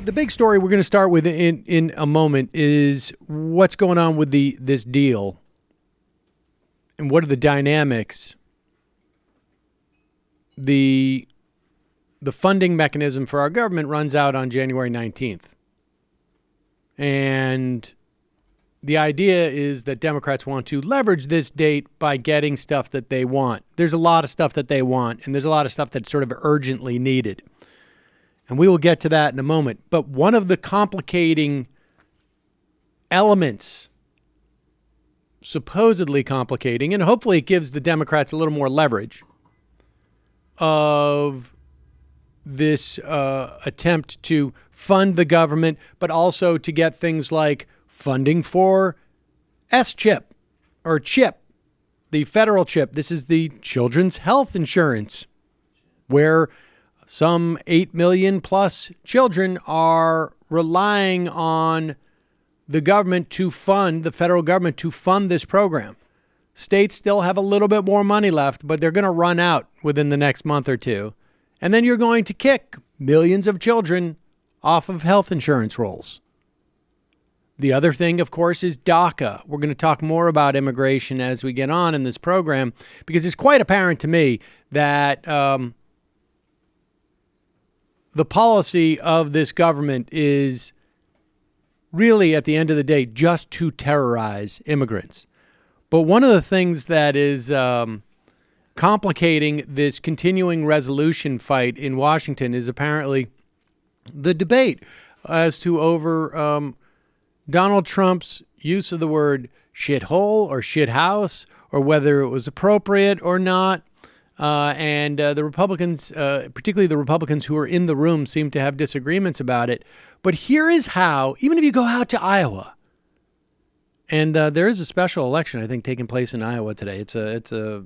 The big story we're going to start with in a moment is what's going on with this deal and what are the dynamics. The funding mechanism for our government runs out on January 19th. And the idea is that Democrats want to leverage this date by getting stuff that they want. There's a lot of stuff that they want, and there's a lot of stuff that's sort of urgently needed. And we will get to that in a moment. But one of the complicating elements, supposedly complicating, and hopefully it gives the Democrats a little more leverage, of this attempt to fund the government, but also to get things like funding for S-chip or CHIP, the federal chip. This is the children's health insurance, where some 8 million plus children are relying on the government to fund, the federal government to fund this program. States still have a little bit more money left, but they're going to run out within the next month or two. And then you're going to kick millions of children off of health insurance rolls. The other thing, of course, is DACA. We're going to talk more about immigration as we get on in this program, because it's quite apparent to me that the policy of this government is really, at the end of the day, just to terrorize immigrants. But one of the things that is complicating this continuing resolution fight in Washington is apparently the debate as to over Donald Trump's use of the word shithole or shithouse, or whether it was appropriate or not. And the Republicans, particularly the Republicans who are in the room, seem to have disagreements about it. But here is how, even if you go out to Iowa, and there is a special election, I think, taking place in Iowa today. It's a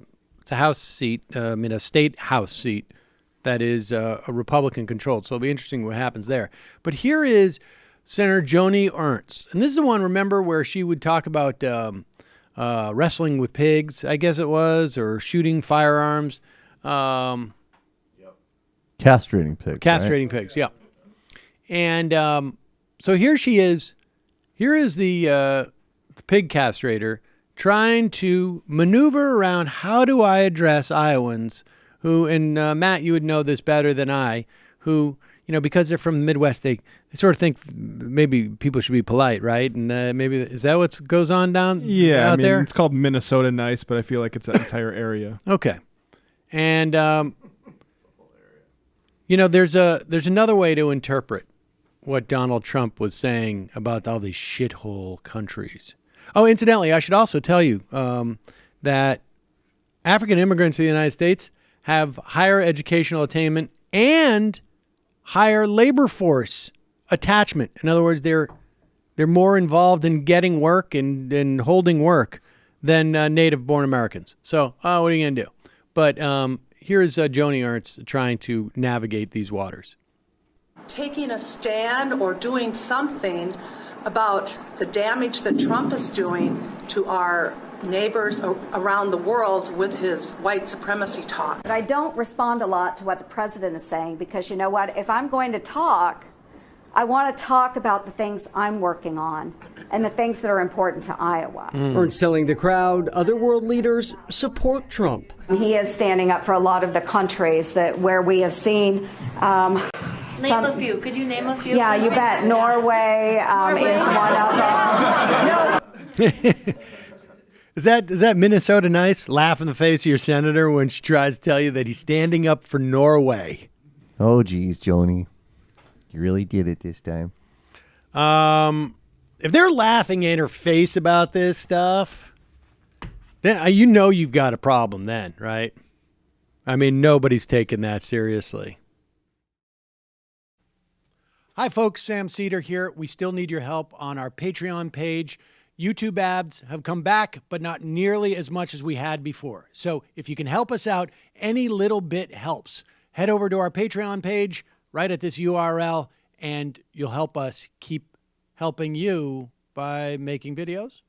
House seat, a state House seat that is a Republican controlled. So it'll be interesting what happens there. But here is Senator Joni Ernst. And this is the one, remember, where she would talk about wrestling with pigs, I guess it was, or shooting firearms. Castrating pigs. Castrating pigs, yeah. And so here she is. Here is the pig castrator trying to maneuver around, how do I address Iowans who, and Matt, you would know this better than I, who, because they're from the Midwest, they sort of think maybe people should be polite, right? And maybe, is that what goes on out there? It's called Minnesota nice, but I feel like it's an entire area. Okay. And, there's another way to interpret what Donald Trump was saying about all these shithole countries. Oh, incidentally, I should also tell you that African immigrants to the United States have higher educational attainment and higher labor force attachment. In other words, they're more involved in getting work and holding work than native-born Americans. So what are you going to do? But here's Joni Ernst trying to navigate these waters. Taking a stand or doing something about the damage that Trump is doing to our neighbors around the world with his white supremacy talk. But I don't respond a lot to what the president is saying, because you know what? If I'm going to talk, I want to talk about the things I'm working on and the things that are important to Iowa. Ernst telling the crowd other world leaders support Trump. He is standing up for a lot of the countries where we have seen Name a few. Could you name a few? Yeah, you bet. Norway is one of them. Is that Minnesota nice? Laugh in the face of your senator when she tries to tell you that he's standing up for Norway. Oh, geez, Joni. You really did it this time. If they're laughing in her face about this stuff, then you've got a problem then, right? I mean, nobody's taking that seriously. Hi, folks. Sam Seder here. We still need your help on our Patreon page. YouTube ads have come back, but not nearly as much as we had before. So if you can help us out, any little bit helps. Head over to our Patreon page right at this URL, and you'll help us keep helping you by making videos